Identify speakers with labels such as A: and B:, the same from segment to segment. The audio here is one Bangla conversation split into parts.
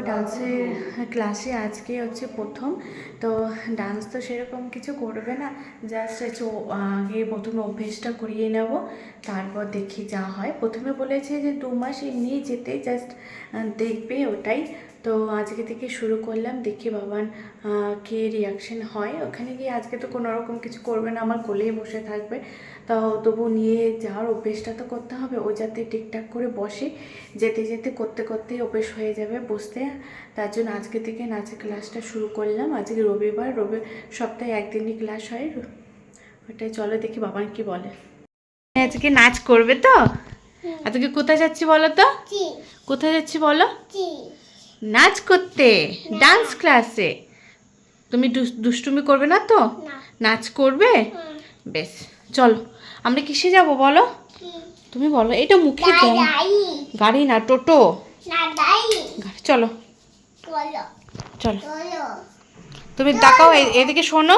A: ডান্সের ক্লাসে আজকে হচ্ছে প্রথম। তো ডান্স তো সেরকম কিছু করবে না, জাস্ট আগে প্রথমে অভ্যেসটা করিয়ে নেব, তারপর দেখি যা হয়। প্রথমে বলেছে যে 2 মাস এমনি যেতে, জাস্ট দেখবে ওটাই। তো আজকে থেকে শুরু করলাম, দেখি বাবান কে রিয়াকশন হয়। ওখানে গিয়ে আজকে তো কোনো রকম কিছু করবে না, আমার কোলেই বসে থাকবে। তাও তবু নিয়ে যাওয়ার অভ্যেসটা তো করতে হবে, ও যাতে ঠিকঠাক করে বসে। যেতে যেতে করতে করতেই অভ্যেস হয়ে যাবে বসতে। তার জন্য আজকে থেকে নাচের ক্লাসটা শুরু করলাম। আজকে রবিবার, সপ্তাহে একদিনই ক্লাস হয় ওটাই। চলো দেখি বাবান কি বলে। আজকে নাচ করবে তো? আজকে কোথায় যাচ্ছি বলো তো? কোথায় যাচ্ছি বলো? নাচ করতে, ডান্স ক্লাসে। তুমি দুষ্টুমি করবে না তো? নাচ করবে? বেশ, চলো। আমরা কিসে যাব বলো? তুমি বলো, এটা মুখে গাড়ি না, টোটো। চলো চলো, তুমি তাকাও এদিকে, শোনো।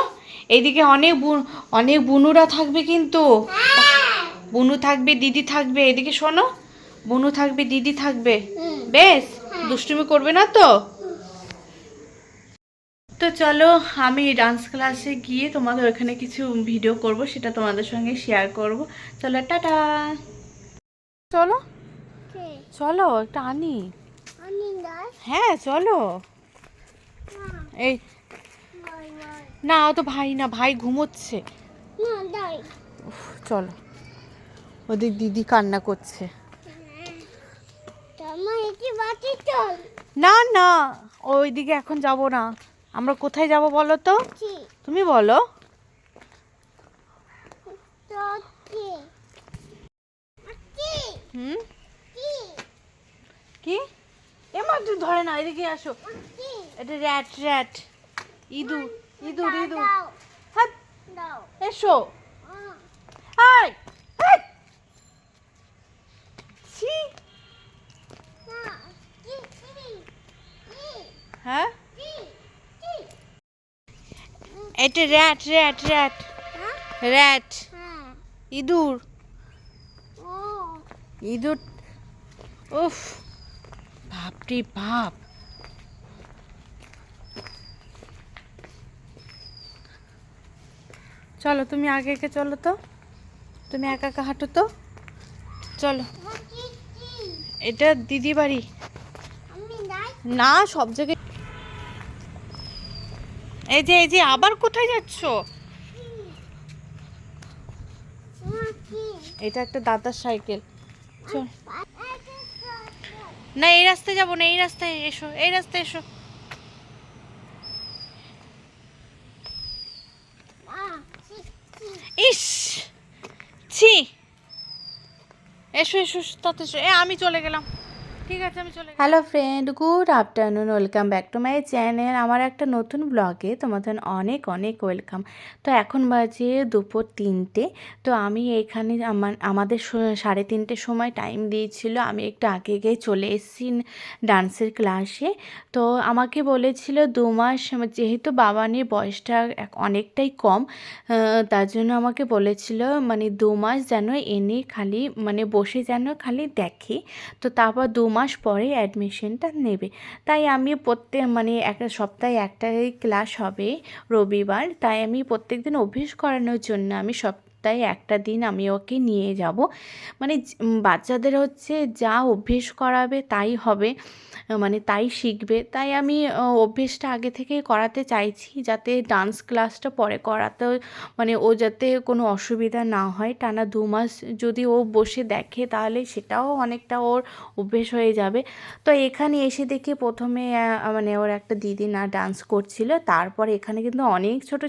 A: এইদিকে অনেক বুনুরা থাকবে কিন্তু। বুনু থাকবে, দিদি থাকবে। এদিকে শোনো, বুনু থাকবে, দিদি থাকবে। বেশ, দুষ্টুমি করবে না তো? তো চলো, আমি ডান্স ক্লাসে গিয়ে তোমাদের ওখানে কিছু ভিডিও করব, সেটা তোমাদের সঙ্গে শেয়ার করব। চলো, টাটা। চলো চলো, একটা আনি। হ্যাঁ চলো। এই না, ও তো ভাই না, ভাই ঘুমোচ্ছে। চলো, ওদের দিদি কান্না করছে। না না, ওইদিকে এখন যাব না। আমরা কোথায় যাব বলো তো? তুমি বলো। হুম, কি? এমা তুই ধরে না, এদিকে আসো। এটা র্যাট। ইঁদুর। হাত, এসো। আয়, হাট। ছি। হ্যাঁ, এটা র্যাট। ইঁদুর। উফ, বাপরে বাপ। চলো, তুমি আগে চলো তো। তুমি একা একা হাঁটো তো। চলো, এটা দিদি বাড়ি না, সব জায়গায়। এই যে আবার কোথায় যাচ্ছ? এটা একটা দাদার সাইকেল। চল না, এই রাস্তায় যাবো না, এই রাস্তায় এসো, এই রাস্তায় এসো। ইস, ছি। এসো এসো, তাতে এসো। আমি চলে গেলাম, ঠিক আছে, আমি চলে। Hello friend, good afternoon, welcome back to my channel. আমার একটা নতুন ব্লগে তোমাদের অনেক ওয়েলকাম। তো এখন বাজে দুপুর 3টে। তো আমি এখানে আমাদের 3:30 সময় টাইম দিয়েছিল, আমি একটু আগে গিয়ে চলে এসেছি ডান্সের ক্লাসে। তো আমাকে বলেছিল 2 মাস, যেহেতু বাবানের বয়সটা অনেকটাই কম, তার জন্য আমাকে বলেছিল মানে 2 মাস যেন এনে খালি মানে বসে যেন খালি দেখে, তো তারপর 2 মাস পরে অ্যাডমিশনটা নেবে। তাই আমি মানে একটা সপ্তাহে একটাই ক্লাস হবে রবিবার, তাই আমি প্রত্যেক দিন অভ্যেস করানোর জন্য আমি সপ্তাহে একটা দিন আমি ওকে নিয়ে যাব। মানে বাচ্চাদের হচ্ছে যা অভ্যেস করাবে তাই হবে, মানে তাই শিখবে। তাই আমি অভ্যেসটা আগে থেকে করাতে চাইছি, যাতে ডান্স ক্লাসটা পরে করাতে মানে ও যাতে কোনো অসুবিধা না হয়। টানা 2 মাস যদি ও বসে দেখে তাহলে সেটাও অনেকটা ওর অভ্যেস হয়ে যাবে। তো এখানে এসে দেখি প্রথমে মানে ওর একটা দিদি না ডান্স করছিল, তারপর এখানে কিন্তু অনেক ছোট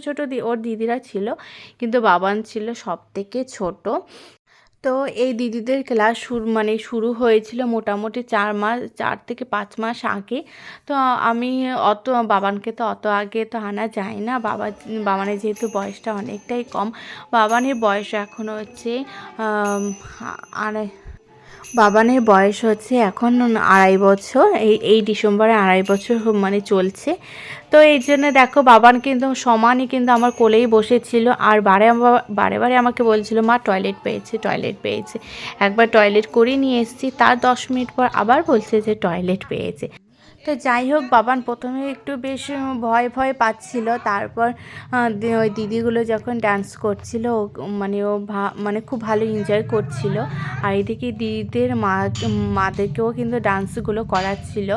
A: ওর দিদিরা ছিল, কিন্তু বাবান ছিল সব থেকে ছোট। তো এই দিদিদের ক্লাস শুরু হয়েছিল মোটামুটি 4 থেকে 5 মাস আগে। তো আমি বাবানকে তো অত আগে তো আনা যায় না, বাবানের যেহেতু বয়সটা অনেকটাই কম। বাবানের বয়স এখন হচ্ছে বাবানের বয়স হচ্ছে এখন 2.5 বছর। এই ডিসেম্বরে 2.5 বছর মানে চলছে। তো এই জন্য দেখো, বাবান কিন্তু সমানই কিন্তু আমার কোলেই বসেছিল, আর বারে আমাকে বলছিল মা টয়লেট পেয়েছে। একবার টয়লেট করিয়ে নিয়ে এসেছি, তার 10 মিনিট পর আবার বলছে যে টয়লেট পেয়েছে। তো যাই হোক, বাবান প্রথমে একটু বেশ ভয় ভয় পাচ্ছিল। তারপর ওই দিদিগুলো যখন ডান্স করছিল, মানে ও মানে খুব ভালো এনজয় করছিল। আর এদিকে দিদিদের মাদেরকেও কিন্তু ডান্সগুলো করাচ্ছিল।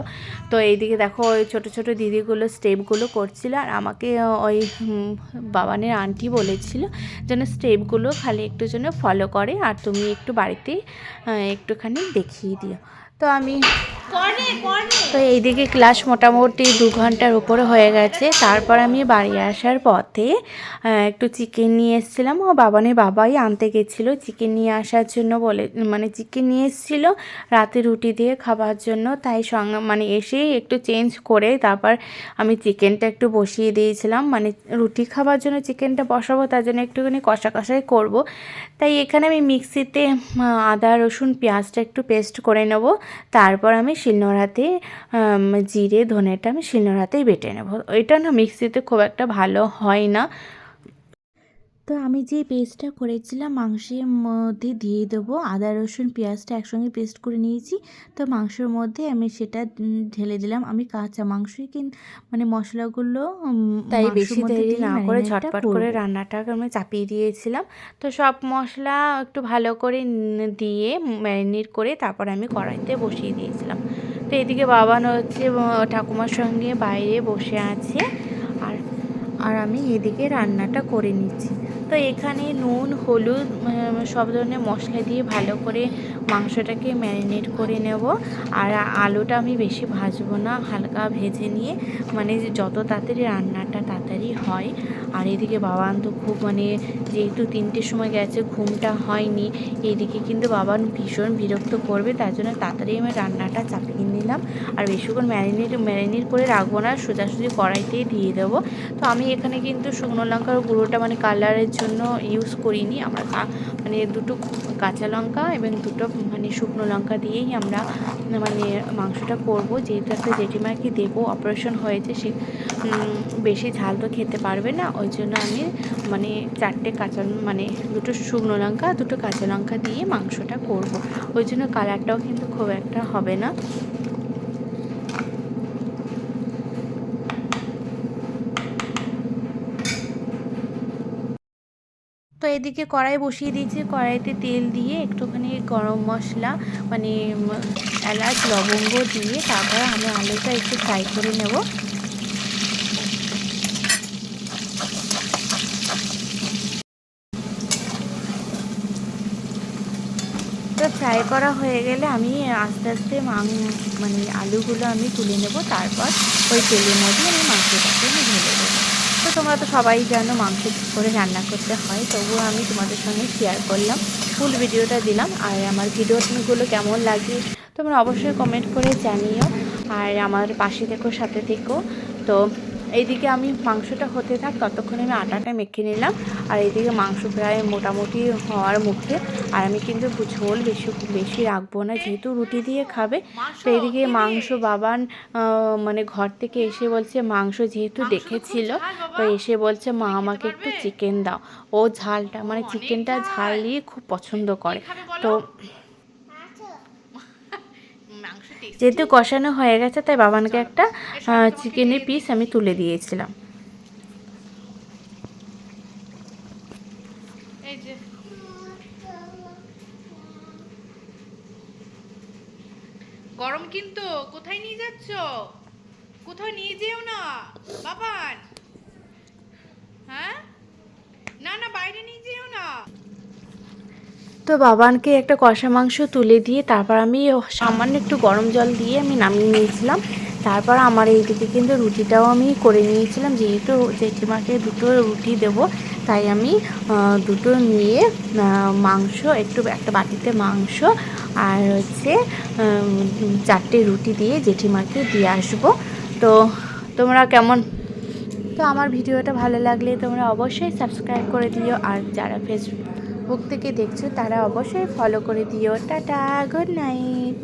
A: তো এইদিকে দেখো ওই ছোটো ছোটো দিদিগুলো স্টেপগুলো করছিল, আর আমাকে ওই বাবানের আন্টি বলেছিল যেন স্টেপগুলো খালি একটু যেন ফলো করে, আর তুমি একটু বাড়িতে একটুখানি দেখিয়ে দিও। তো আমি তো এইদিকে ক্লাস মোটামুটি 2 ঘন্টার উপরে হয়ে গেছে। তারপর আমি বাড়ি আসার পথে একটু চিকেন নিয়ে এসেছিলাম। ও বাবানের বাবাই আনতে গেছিলো চিকেন নিয়ে আসার জন্য, বলে মানে চিকেন নিয়ে এসেছিলো রাতে রুটি দিয়ে খাবার জন্য। তাই সঙ্গে মানে এসেই একটু চেঞ্জ করে তারপর আমি চিকেনটা একটু বসিয়ে দিয়েছিলাম। মানে রুটি খাবার জন্য চিকেনটা বসাবো, তার জন্য একটুখানি কষা কষাই করব। তাই এখানে আমি মিক্সিতে আদা রসুন পেঁয়াজটা একটু পেস্ট করে নেব। তারপর আমি শিলনোড়াতে জিরে ধনেটা আমি শিলনোড়াতেই বেটে নেব। এটা না মিক্সিতে খুব একটা ভালো হয় না। তো আমি যে পেস্টটা করেছিলাম মাংসের মধ্যে দিয়ে দেবো। আদা রসুন পেঁয়াজটা একসঙ্গে পেস্ট করে নিয়েছি। তো মাংসের মধ্যে আমি সেটা ঢেলে দিলাম। আমি কাঁচা মাংসই মানে মশলাগুলো তাই বেশি দেরি না করে ঝটপট করে রান্নাটাকে আমি চাপিয়ে দিয়েছিলাম। তো সব মশলা একটু ভালো করে দিয়ে ম্যারিনেট করে তারপর আমি কড়াইতে বসিয়ে দিয়েছিলাম। তো এদিকে বাবান হচ্ছে ঠাকুমার সঙ্গে বাইরে বসে আছে, আর আমি এদিকে রান্নাটা করে নিচ্ছি। তো এখানে নুন হলুদ সব ধরনের মশলা দিয়ে ভালো করে মাংসটাকে ম্যারিনেট করে নেব। আর আলুটা আমি বেশি ভাজবো না, হালকা ভেজে নিয়ে মানে যত তাড়াতাড়ি রান্নাটা তাড়াতাড়ি হয়। আর এদিকে বাবান তো খুব মানে যেহেতু 3টের সময় গেছে, ঘুমটা হয়নি, এইদিকে কিন্তু বাবান ভীষণ বিরক্ত করবে, তার জন্য তাড়াতাড়ি আমি রান্নাটা চাপিয়ে নিলাম। আর বেশিক্ষণ ম্যারিনেট করে রাখবো না, সোজাসুজি কড়াইতেই দিয়ে দেবো। তো আমি এখানে কিন্তু শুকনো লঙ্কার গুঁড়োটা মানে কালারের জন্য ইউজ করিনি। আমরা মানে 2টো কাঁচা লঙ্কা এবং 2টো মানে শুকনো লঙ্কা দিয়েই আমরা মানে মাংসটা করব। যেহেতু একটা জেঠিমাকে দেবো, অপারেশন হয়েছে, সে বেশি ঝাল তো খেতে পারবে না, ওই জন্য আমি মানে 4টে মানে 2টো শুকনো লঙ্কা 2টো কাঁচা লঙ্কা দিয়ে মাংসটা করব। ওই জন্য কালারটাও কিন্তু খুব একটা হবে না। তো এদিকে কড়াই বসিয়ে দিয়েছি, কড়াইতে তেল দিয়ে একটুখানি গরম মশলা মানে এলাচ লবঙ্গ দিয়ে তারপর আমি আলুটা একটু ফ্রাই করে নেব। তো ফ্রাই করা হয়ে গেলে আমি আস্তে আস্তে মানে আলুগুলো আমি তুলে নেব। তারপর ওই তেলের মধ্যে আমি মাংসটাকে আমি ঢেলে দেবো। তো তোমরা তো সবাই জানো মাংস কী করে রান্না করতে হয়, তবুও আমি তোমাদের সঙ্গে শেয়ার করলাম, ফুল ভিডিওটা দিলাম। আর আমার ভিডিওগুলো কেমন লাগে তোমরা অবশ্যই কমেন্ট করে জানিও, আর আমার পাশে থেকো, সাথে থেকো। তো এইদিকে আমি মাংসটা হতে থাক, ততক্ষণে আমি আটাটা মেখে নিলাম। আর এইদিকে মাংস প্রায় মোটামুটি হওয়ার মুখে। আর আমি কিন্তু ঝোল বেশি রাখবো না, যেহেতু রুটি দিয়ে খাবে। তো এইদিকে মাংস বাবান মানে ঘর থেকে এসে বলছে, মাংস যেহেতু দেখেছিল, তো এসে বলছে মা আমাকে একটু চিকেন দাও। ও ঝালটা মানে চিকেনটা ঝাল দিয়ে খুব পছন্দ করে। তো যেহেতু কষানো হয়ে গেছে, তাই বাবানকে একটা চিকেনের পিস আমি তুলে দিয়েছিলাম।
B: গরম কিন্তু, কোথায় নিয়ে যাচ্ছ? কোথাও নিয়ে যেও না বাবান। হ্যাঁ, না না বাইরে নিয়ে যেও না।
A: তো বাবানকে একটা কষা মাংস তুলে দিয়ে তারপর আমি সামান্য একটু গরম জল দিয়ে আমি নামিয়ে নিয়েছিলাম। তারপর আমার এইদিকে কিন্তু রুটিটাও আমি করে নিয়েছিলাম, যেহেতু জেঠিমাকে 2টো রুটি দেব, তাই আমি 2টো নিয়ে মাংস একটা বাটিতে মাংস আর হচ্ছে 4টে রুটি দিয়ে জেঠিমাকে দিয়ে আসবো। তো তোমরা কেমন, তো আমার ভিডিওটা ভালো লাগলে তোমরা অবশ্যই সাবস্ক্রাইব করে দিও, আর যারা ফেসবুক থেকে দেখছো তারা অবশ্যই ফলো করে দিও। Tata, good night.